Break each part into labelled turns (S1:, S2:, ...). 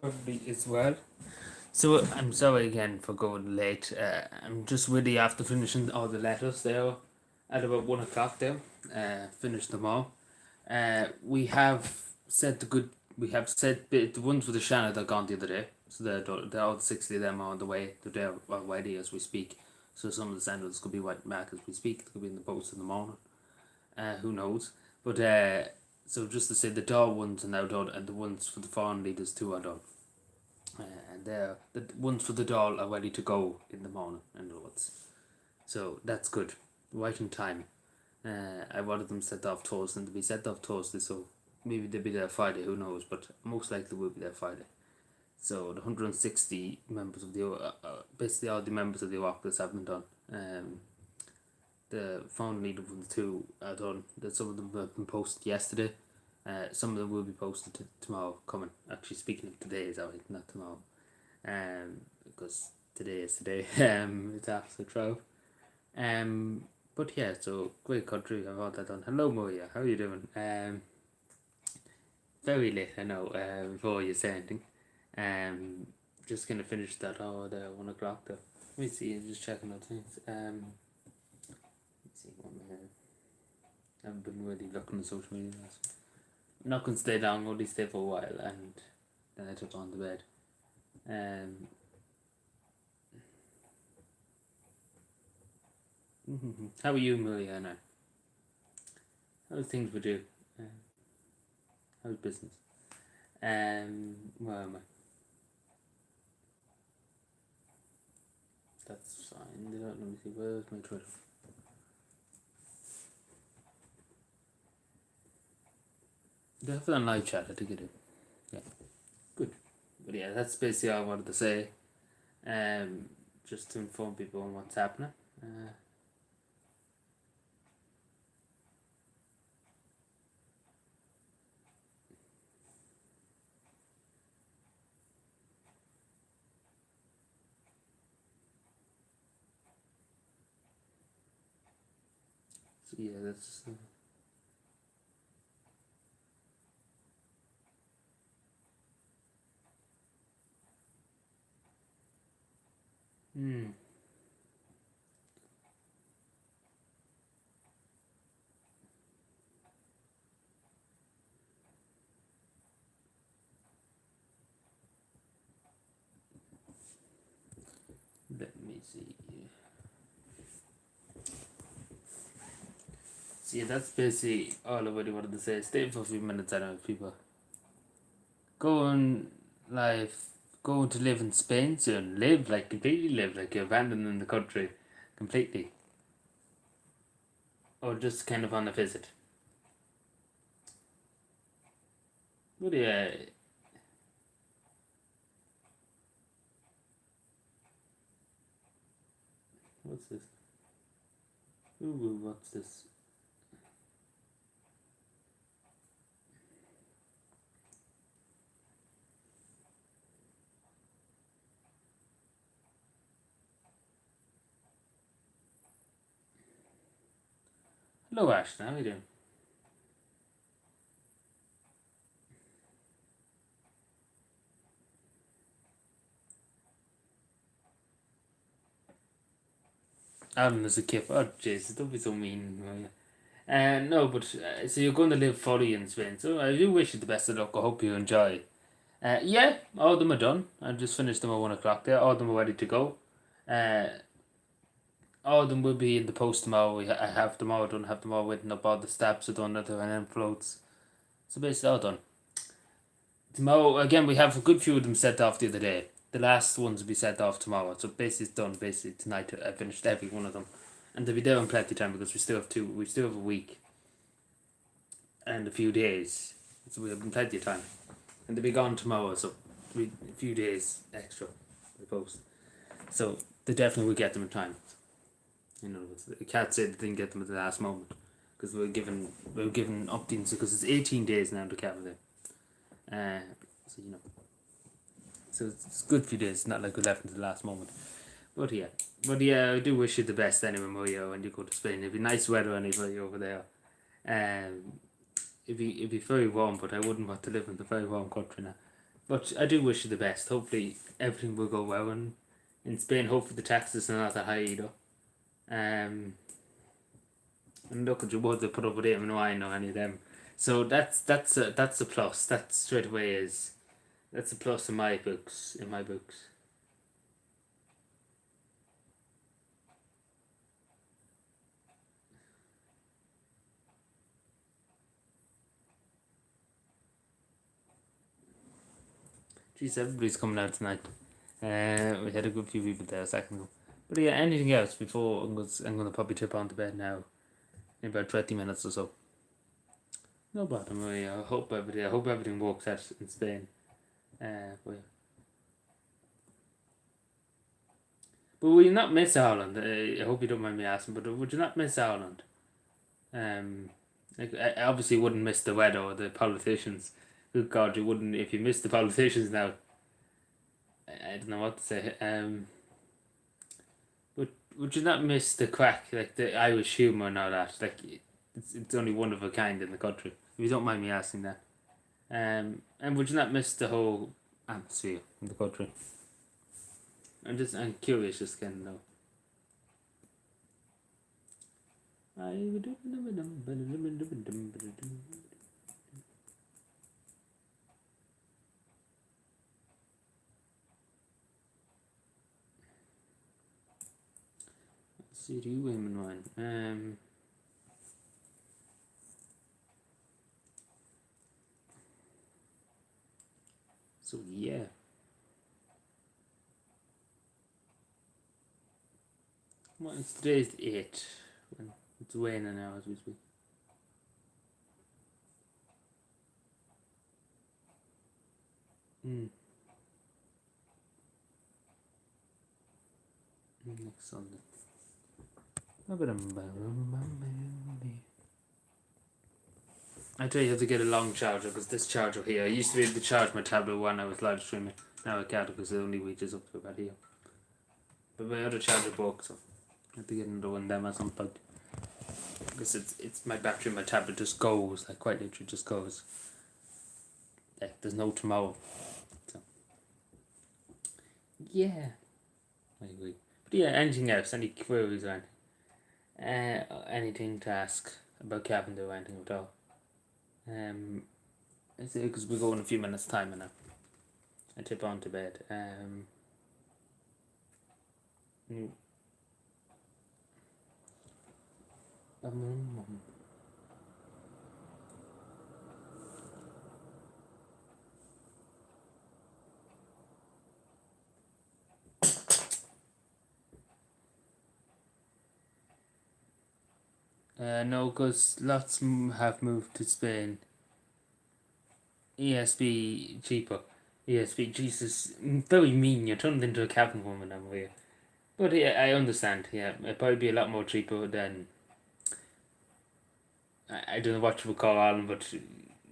S1: Probably as well. So I'm sorry again for going late. I'm just really after finishing all the letters there at about 1 o'clock there. Finished them all. We have said the good. We have said the ones with the Shanna that gone the other day. So they're all 60 of them are on the way. They're there already as we speak. So some of the sandals could be went back as we speak. They could be in the post in the morning. Who knows? But so just to say the door ones are now done, and the ones for the foreign leaders too are done. And the ones for the doll are ready to go in the morning, in other words. So that's good. Right in time. I wanted them set off Thursday and to be set off Thursday, so maybe they'll be there Friday, who knows, but most likely will be there Friday. So the 160 members of the basically all the members of the Oculus have been done. The phone leader ones too are done. Some of them have been posted yesterday. Some of them will be posted tomorrow coming. Actually, speaking of today, is alright, not tomorrow. Because today is today. It's after 12. But yeah, so great country. I've all that done. Hello, Maria. How are you doing? Very late, I know. Before you say anything. Just gonna finish that all there 1 o'clock though. Let me see. I'm just checking out things. Let's see what I haven't been really looking at social media last week. I'm not gonna stay long. Only stay for a while, and then I took on the bed. How are you, Maria? Now, how's things with you? How's business? Where am I? That's fine. Let me see. Where's my Twitter? Do I have it on live chat? I think I do. Yeah, good. But yeah, that's basically all I wanted to say. Just to inform people on what's happening. So yeah, that's. Let me see. See, that's basically all I really wanted to say. Stay for a few minutes, I don't know, people. Going live, going to live in Spain soon. Live, like completely live, like you're abandoning the country completely. Or just kind of on a visit. But yeah. What's this? Ooh, what's this? Hello, Ashton. How are you doing? Alan is a kip. Oh, Jesus, don't be so mean. No, but so you're going to live fully in Spain. So I do wish you the best of luck. I hope you enjoy. Yeah, all of them are done. I just finished them at 1 o'clock there. All of them are ready to go. All of them will be in the post tomorrow. I have them all done. Have them all written up. All the stabs are done. And then floats. So basically all done. Tomorrow again, we have a good few of them set off the other day. The last ones will be set off tomorrow. So basically it's done. Basically tonight I finished every one of them, and they'll be there in plenty of time because we still have two. We still have a week and a few days, so we have plenty of time, and they'll be gone tomorrow. So a few days extra we post. So they definitely will get them in time. You know, the cat said they didn't get them at the last moment because we were given updates because it's 18 days now to cover them. So you know, so it's a good few days. Not like we left until the last moment. But yeah, I do wish you the best anyway, Mario, when you go to Spain. It'd be nice weather anyway over there. It'd be very warm, but I wouldn't want to live in the very warm country now. But I do wish you the best. Hopefully everything will go well in Spain. Hopefully the taxes are not that high either. And look at your words they put up with it, no I know any of them. So that's a plus. That straight away is that's a plus in my books. In my books. Jeez, everybody's coming out tonight. We had a good few people there a second ago. But yeah, anything else before I'm gonna probably trip on to bed now in about 20 minutes or so. No bother. I hope everything works out in Spain. But will you not miss Ireland? I hope you don't mind me asking, but would you not miss Ireland? Like, I obviously wouldn't miss the weather or the politicians. Good God, you wouldn't if you missed the politicians now. I don't know what to say. Would you not miss the crack, like the Irish humour and all that? Like, it's only one of a kind in the country. If you don't mind me asking that. And would you not miss the whole atmosphere in the country? I'm curious, just kind of know. See you women one. So yeah. Well, today's 8. It's raining now as we speak. Next Sunday. I tell you have to get a long charger because this charger here, I used to be able to charge my tablet when I was live streaming. Now I can't because it only reaches up to about here. But my other charger broke, so I have to get another one them at some point. Because it's my battery, my tablet just goes, like quite literally just goes. Like there's no tomorrow. So yeah, I agree. But yeah, anything else? Any queries or anything? Anything to ask about Carpenter or anything at all? Because we go in a few minutes time and I tip on to bed. No, because lots have moved to Spain. ESB cheaper. ESB, Jesus, very mean. You're turned into a cabin woman over here. But yeah, I understand. Yeah, it'd probably be a lot more cheaper than I don't know what you would call Ireland, but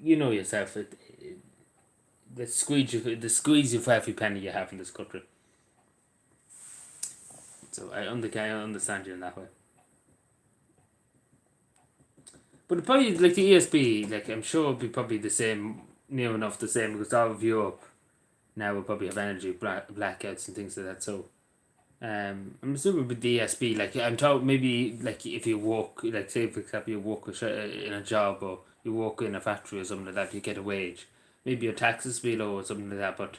S1: you know yourself. The squeeze you for every penny you have in this country. So I understand you in that way. But it probably like the ESB, like I'm sure it'll be probably the same, near enough the same because all of Europe now will probably have energy blackouts and things like that. So I'm assuming with the ESB, like I'm told maybe like if you work, like say for example you work in a job or you work in a factory or something like that, you get a wage. Maybe your taxes be low or something like that, but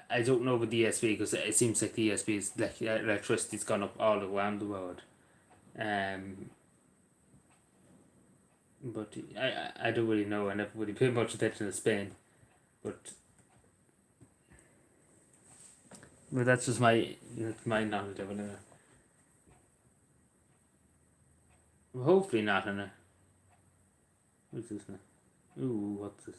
S1: I don't know with the ESB because it seems like the ESB is like electricity's gone up all around the world. But I don't really know. I never really paid much attention to Spain, but that's just my knowledge of it. Hopefully not in it. What's this now? Ooh, what's this?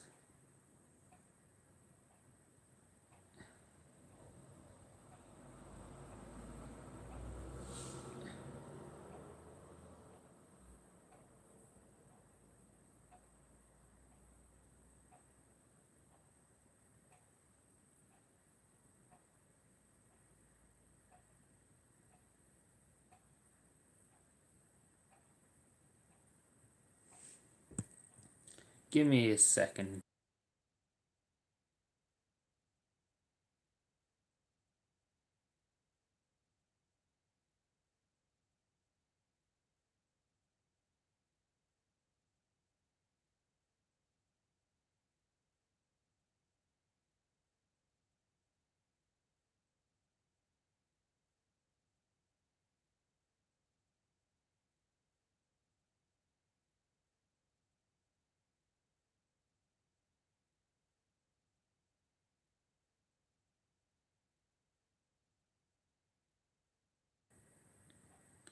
S1: Give me a second.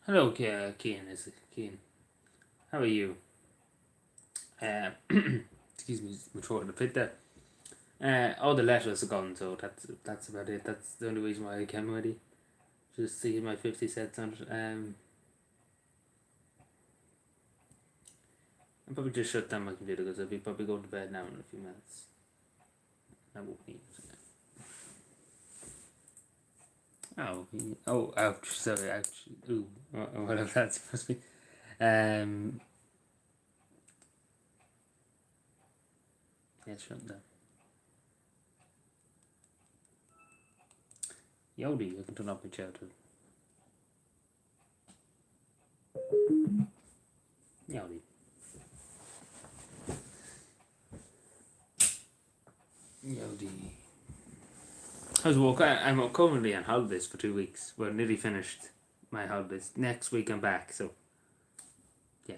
S1: Hello, Kean. Is it Kean? How are you? Excuse me, my throat in a fit there. All the letters are gone, so that's about it. That's the only reason why I came already. Just see my 50 cents on it. I'll probably just shut down my computer because I'll be probably going to bed now in a few minutes. I won't need it. Ouch, sorry, ouch. Ooh, whatever that's supposed to be. Yeah, shut down. Yodi, I can turn up my chair too. Yodi. Yodi. How's work? I'm currently on holidays for 2 weeks. We're nearly finished my holidays. Next week I'm back, so yeah.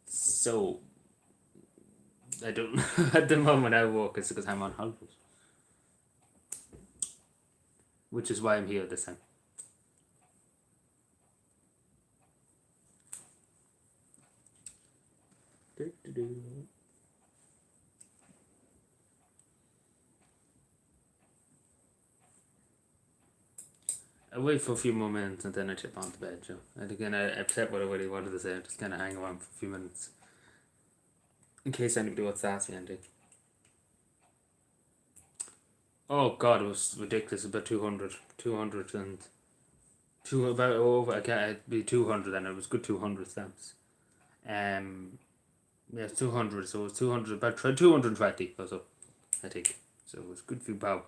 S1: So I don't at the moment I work is because I'm on holidays. Which is why I'm here this time. I wait for a few more minutes and then I chip on to bed, Joe. And again, I've said what I really wanted to say. I'm just kind of hang around for a few minutes. In case anybody wants to ask me anything. Oh god, it was ridiculous. About 200. 200 and... about over... I can't... It'd be 200 and it was good 200 stamps. Yeah, 200. So it was 200... About 220 or so, I think. So it was good for Bob.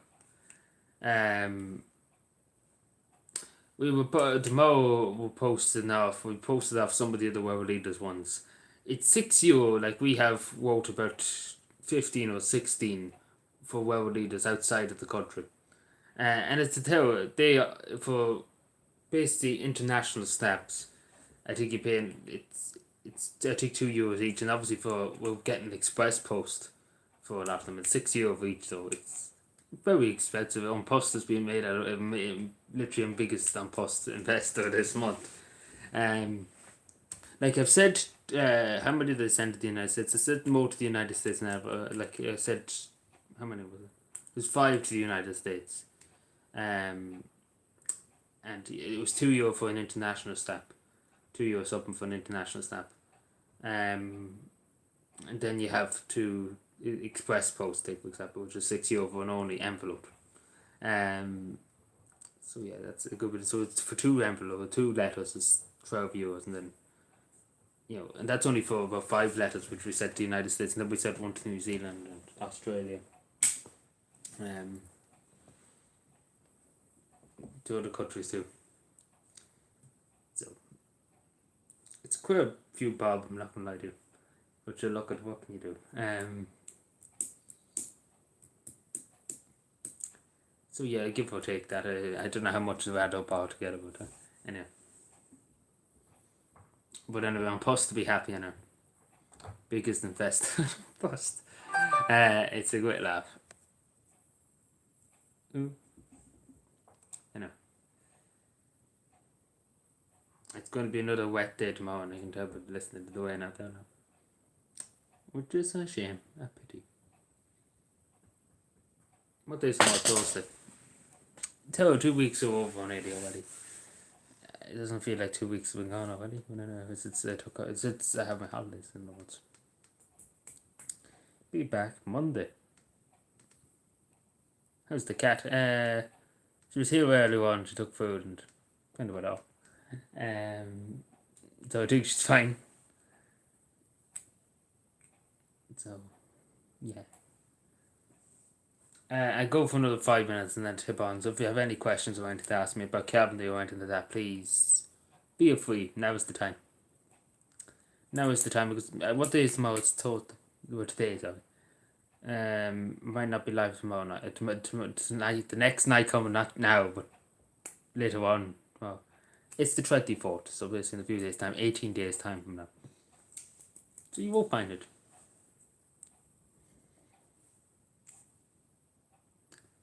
S1: We were tomorrow we posted off some of the other world leaders ones. It's €6, like we have wrote about 15 or 16 for world leaders outside of the country. And it's to tell they for basically international stamps. I think you're paying it's I think €2 each, and obviously we're getting express post for a lot of them. It's €6 for each, so it's very expensive. On post is being made out of literally I'm biggest on post investor this month. Like I've said, how many did I send to the United States? I said more to the United States now. Like I said, how many was it? It was 5 to the United States. And it was €2 for an international stamp. €2 something for an international stamp. And then you have to express post, take for example, which is €6 for an only envelope. So yeah, that's a good bit. So it's for 2 envelopes, 2 letters is €12, and then and that's only for about 5 letters, which we sent to the United States, and then we sent one to New Zealand and Australia. To other countries too. So it's quite a few bob, I'm not gonna lie to you. But you look at what can you do. So yeah, give or take that. I don't know how much to add up altogether, but anyway. But anyway, I'm supposed to be happy, you know. Biggest investor post. It's a great laugh. Ooh. You know. It's going to be another wet day tomorrow, and I can tell by listening to the rain out there now. Which is a shame, a pity. What day is tomorrow? Thursday. Tell 2 weeks are over already. It doesn't feel like 2 weeks have been gone already. But anyway, I have my holidays in the months. Be back Monday. How's the cat? She was here earlier on. She took food and kind of went off. So I think she's fine. So yeah. I go for another 5 minutes and then tip on. So if you have any questions or anything to ask me about Calvin or anything like that, please feel free. Now is the time. Now is the time, because what day is tomorrow? It's today, sorry. Might not be live tomorrow night. Tonight, the next night coming, not now, but later on. Well, it's the 24th, so basically in a few days' time, 18 days' time from now. So you won't find it.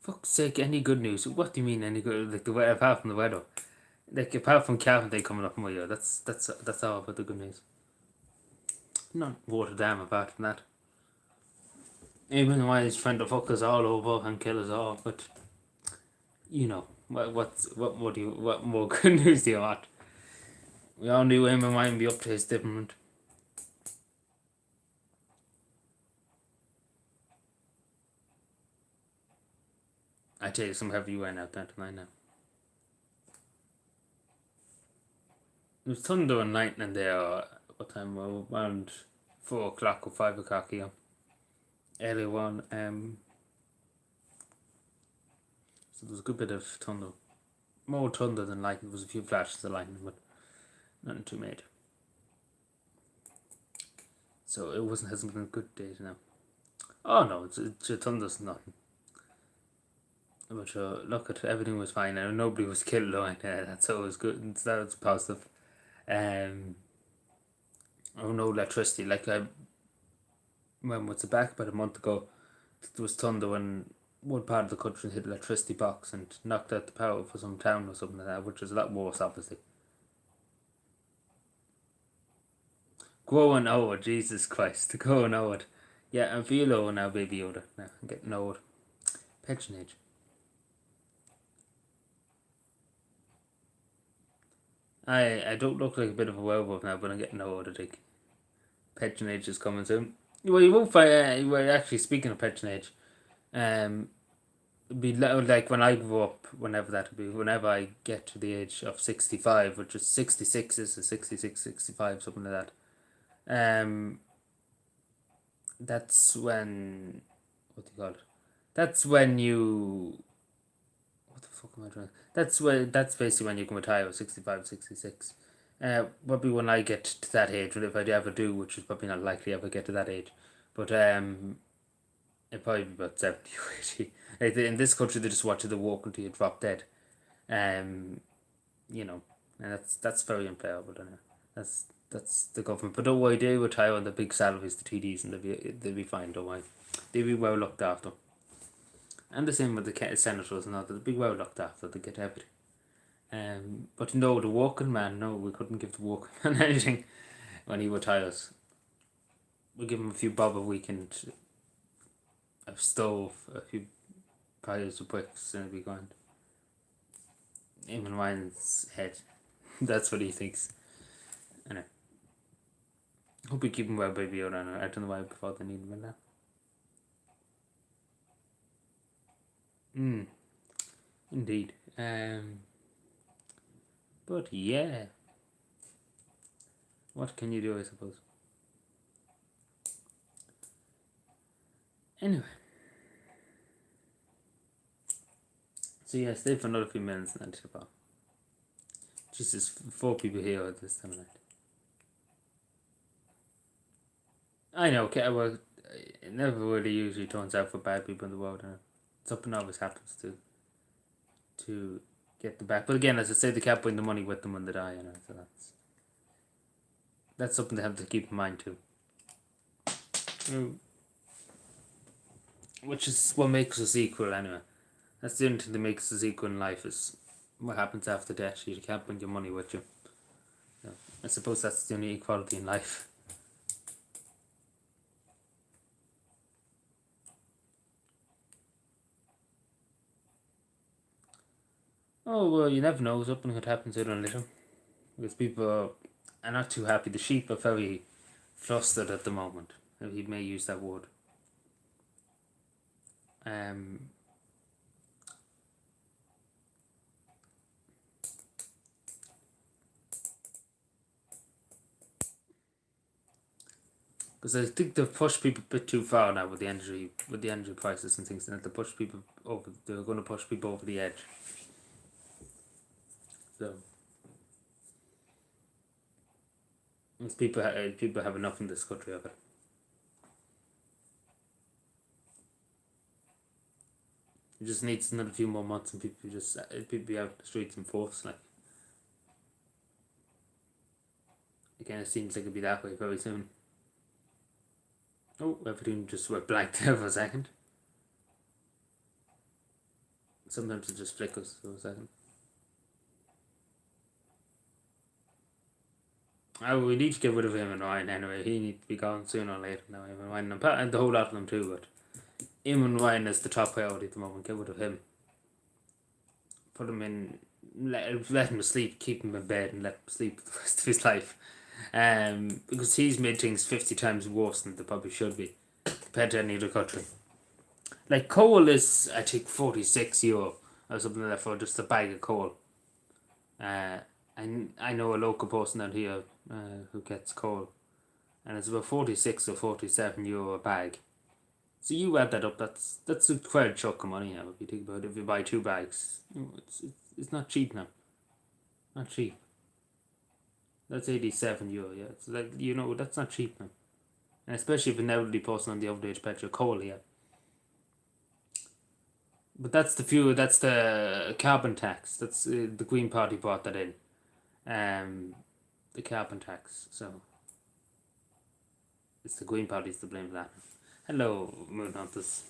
S1: Fuck's sake, any good news? What do you mean any good? Like the weather, apart from the weather? Like apart from Carpentry coming up in my ear, that's all about the good news. Not worth a damn apart from that. Even while he's trying to fuck us all over and kill us all, but you know what more good news do you want? We all knew him and might be up to his different. I tell you some heavy rain out there tonight now. There was thunder and lightning there. What time? Around 4 o'clock or 5 o'clock here. Earlier on. So there was a good bit of thunder. More thunder than lightning. There was a few flashes of lightning, but nothing too major. So it hasn't been a good day now. Oh no, it's thunder's nothing. But look at everything was fine and nobody was killed though. That's always good. That's positive. Oh no electricity. Like when was it back about a month ago? There was thunder when one part of the country hit electricity box and knocked out the power for some town or something like that, which is a lot worse, obviously. Growing old, Jesus Christ, growing old. Yeah, I feel old now, baby Yoda. Now I'm getting old. Pension age. I don't look like a bit of a werewolf now, but I'm getting old, I think. Pension age is coming soon. Well, you won't find. Well, actually, speaking of pension age, it'd be like when I grow up, whenever that'll be, whenever I get to the age of 65, which is 66, is 66, 65, something like that. That's when. What do you call it? That's when you. What the fuck am I doing? That's basically when you can retire at 65, 66. Probably when I get to that age, if I ever do, which is probably not likely ever get to that age, but it'd probably be about 70 or 80. Like in this country, they just watch you walk until you drop dead. You know, and that's very unplayable. That's the government. But don't worry, they retire on the big salaries, the TDs, and they'll be fine. Don't worry, they'll be well looked after. And the same with the senators and all. They'll be well looked after. They get everything. But no, the working man, no, we couldn't give the working man anything when he retires. We'll give him a few bob a week and a stove, a few piles of bricks, and it'll be grand. Him and Ryan's head. That's what he thinks. Anyway. Hope we keep him well, baby. I don't know why before they need him now. Indeed. But yeah. What can you do, I suppose? Anyway. So yeah, stay for another few minutes and then about. Jesus, 4 people here at this time of night. I know, okay, well, it never really usually turns out for bad people in the world. Something always happens to get the back. But again, as I say, they can't bring the money with them when they die, so that's something they have to keep in mind too. Which is what makes us equal anyway. That's the only thing that makes us equal in life is what happens after death. You can't bring your money with you. I suppose that's the only equality in life. Oh, well, you never know. Something could happen sooner or later. Because people are not too happy. The sheep are very flustered at the moment. He may use that word. Because I think they've pushed people a bit too far now with the energy prices and things, and they push people over. They're going to push people over the edge. So people have enough in this country of it. It just needs another few more months, and people be out in the streets in force. Like again, it seems like it'll be that way very soon. Oh, everything just went blank there for a second. Sometimes it just flickers for a second. We need to get rid of him and Ryan anyway. He needs to be gone sooner or later now. Him and Ryan, and the whole lot of them too, but him and Ryan is the top priority at the moment. Get rid of him. Put him in, let him sleep, keep him in bed and let him sleep the rest of his life. Because he's made things 50 times worse than they probably should be compared to any other country. Like coal is, I think, €46 or something like that for just a bag of coal. I know a local person out here who gets coal, and it's about 46 or €47 a bag. So you add that up, that's a quite chunk of money now if you think about it. If you buy 2 bags, it's not cheap now. Not cheap. That's €87, yeah. It's like, that's not cheap now. And especially if an elderly person on the overage petrol coal, yeah. But that's the fuel, that's the carbon tax. That's the Green Party brought that in. The carbon tax. So it's the Green Party's to blame for that. Hello, Moon Hunters.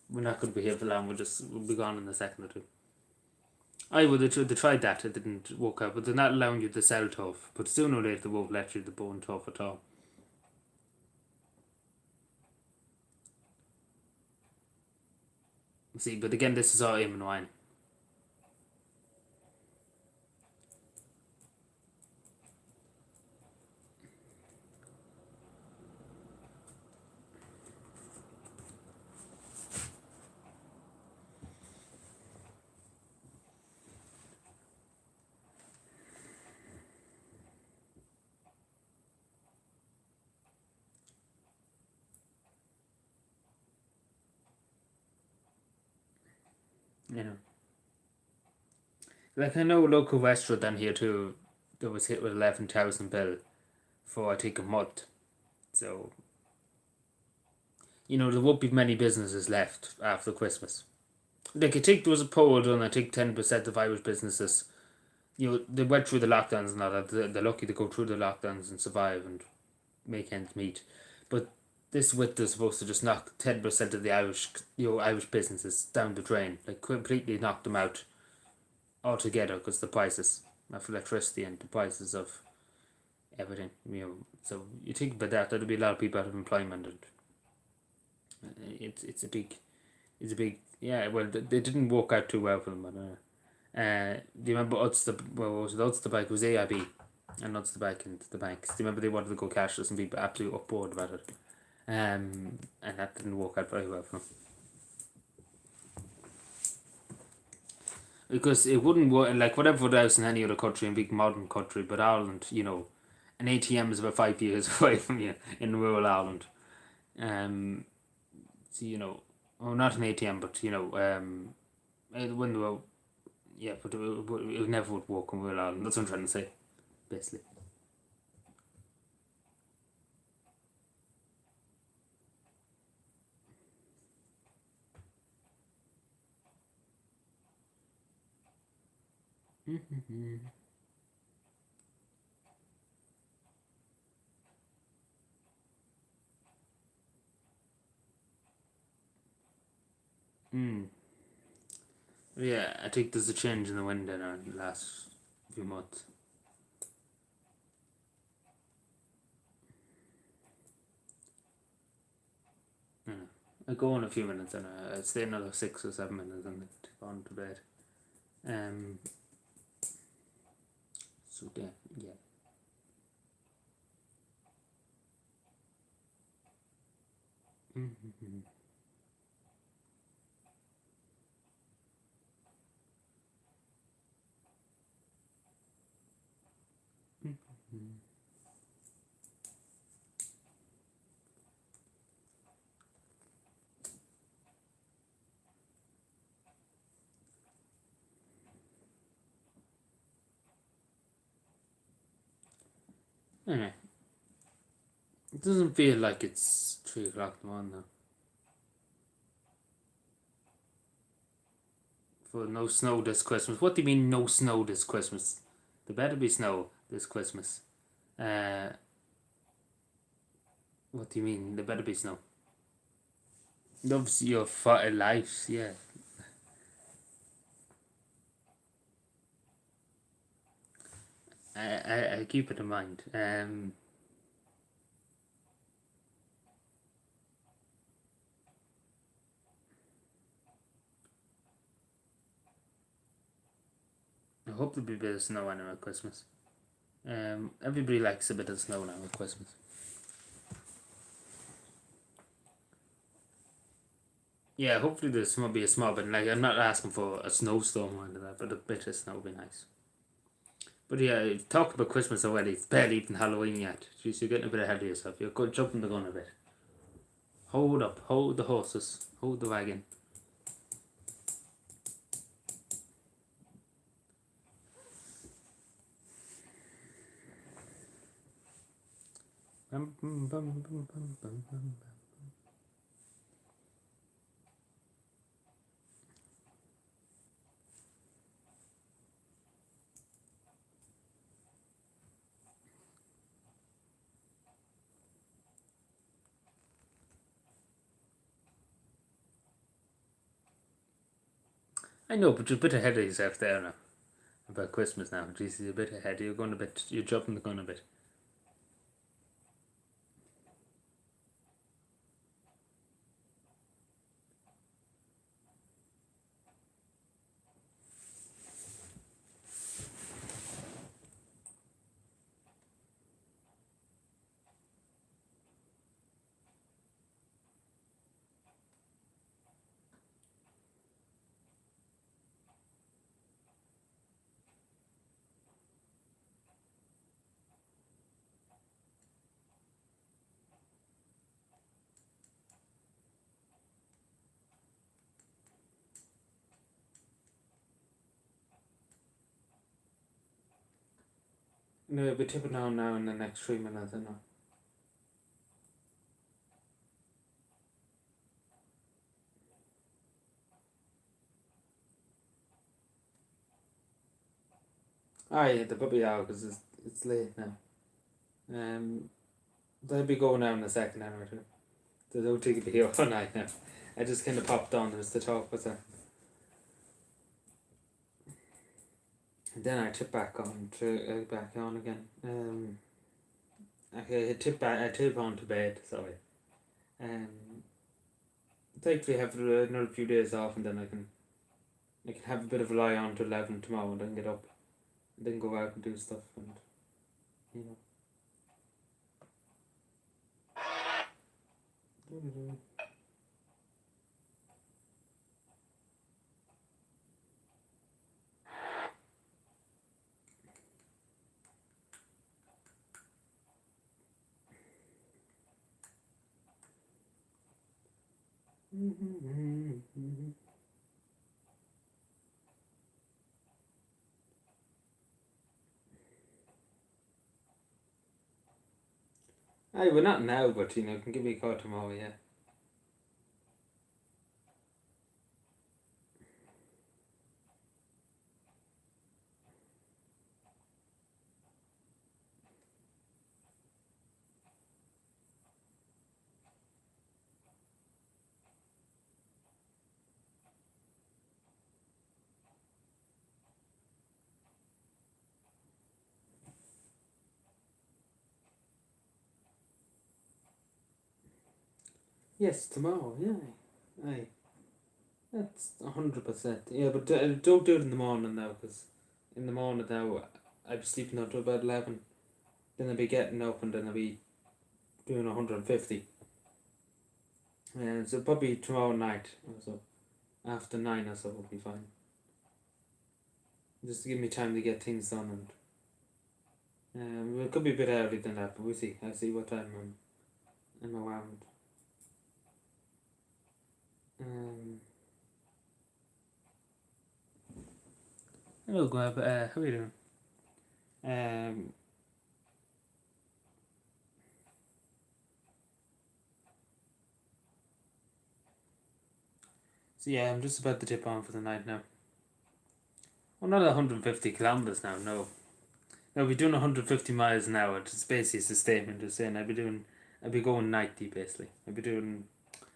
S1: We're not going to be here for long. We'll be gone in a second or two. They tried that. It didn't work out. But they're not allowing you to sell tough. But sooner or later they won't let you to burn tough at all. See, but again, this is all aim and wine. Like I know a local restaurant down here too that was hit with 11,000 bill for I think a month. So there won't be many businesses left after Christmas. Like I think there was a poll done. I think 10% of Irish businesses, they went through the lockdowns and all that. They're lucky to go through the lockdowns and survive and make ends meet. But this winter is supposed to just knock 10% of the Irish businesses down the drain, like completely knock them out altogether because the prices of electricity and the prices of everything. So you think about that, there'll be a lot of people out of employment, and it's a big, yeah. Well, they didn't work out too well for them, but do you remember Ulster? Well, was it Ulster Bank? It was AIB, and Ulster Bank and the banks. Do you remember they wanted to go cashless and people absolutely upboard about it? And that didn't work out very well for them. Because it wouldn't work, like whatever else in any other country, a big modern country, but Ireland, an ATM is about 5 years away from you in rural Ireland. So, not an ATM, but, when they were, yeah, but it never would work in rural Ireland. That's what I'm trying to say, basically. Yeah, I think there's a change in the wind in the last few months. I go in a few minutes and I stay another 6 or 7 minutes and go on to bed. So yeah. Anyway, it doesn't feel like it's 3 o'clock in the morning now. For no snow this Christmas. What do you mean no snow this Christmas? There better be snow this Christmas. What do you mean? There better be snow. Loves your lives, yeah. I keep it in mind. I hope there'll be a bit of snow anyway at Christmas. Everybody likes a bit of snow now at Christmas. Yeah, hopefully there's might be a small bit. Like I'm not asking for a snowstorm or anything like that, but a bit of snow would be nice. But yeah, talk about Christmas already. It's barely even Halloween yet. Jeez, you're getting a bit ahead of yourself. You're jumping the gun a bit. Hold up, hold the horses, hold the wagon. Bum, bum, bum, bum, bum, bum, bum. I know, but you're a bit ahead of yourself there now. About Christmas now. Jeez, you're a bit ahead. You're going a bit. You're jumping the gun a bit. No, you'll be tipping down now in the next 3 minutes. I know. Ah, yeah, the puppy out because it's late now. They'll be going now in a second anyway. Too. They don't take it here all night now. I just kind of popped on just to talk with her. And then I tip back on to back on again. I tip on to bed. Sorry. Thankfully have another few days off, and then I can have a bit of a lie on to 11 tomorrow, and then get up, and then go out and do stuff, and you know. Aye, we're not now, but you know, can give me a call tomorrow, yeah. Yes, tomorrow, yeah. Aye, that's 100%. Yeah, but don't do it in the morning now, because in the morning now, I'll be sleeping until about 11. Then I'll be getting up, and then I'll be doing 150. And so probably tomorrow night, or so after 9 or so will be fine. Just to give me time to get things done, and it could be a bit early than that, but we'll see. I'll see what time I'm around. Hello, Gwab. How are you doing? So yeah, I'm just about to tip on for the night now. Well, not 150 kilometers now. No, no, we're doing 150 miles an hour. It's basically it's a statement just saying I'd be going 90 basically. I'd be doing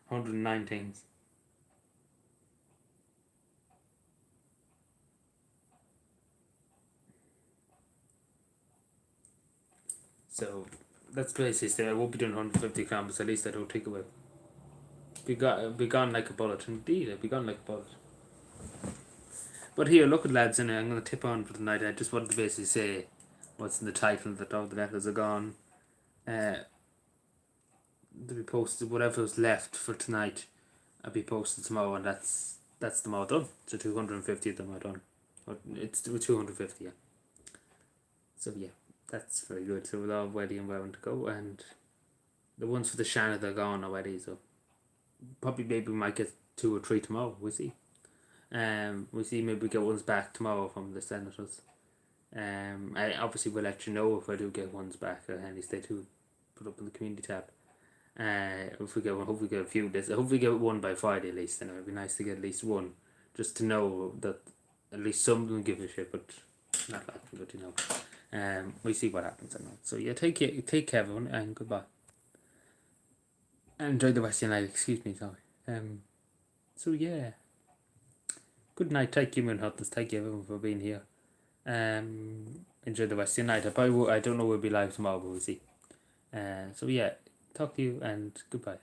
S1: 109 things. So that's basically it. I won't be doing 150 kilometers. At least I don't think I will. Be gone like a bullet. Indeed, I'd be gone like a bullet. But here, look at lads, and I'm going to tip on for tonight. I just wanted to basically say what's in the title, that all the letters are gone. To be posted, whatever's left for tonight, I'll be posted tomorrow, and that's them all done. So 250 of them are done. It's 250, yeah. So yeah, that's very good. So we're all ready and raring to go, and the ones for the Shannon are gone already. So probably maybe we might get 2 or 3 tomorrow. We'll see. We'll see. Maybe we get ones back tomorrow from the Senators. I obviously will let you know if I do get ones back. Handy stay tuned. Put up in the community tab. If we get one, hopefully get a few days. Hopefully get one by Friday at least. And it'd be nice to get at least one, just to know that at least some of them give a shit, but not likely. But you know, we see what happens. I know. So yeah, take care, everyone, and goodbye. And enjoy the rest of your night. Excuse me, sorry. So yeah, good night. Thank you, Moonhunters. Thank you everyone for being here. Enjoy the rest of your night. I don't know we'll be live tomorrow, but we'll see. So yeah, talk to you and goodbye.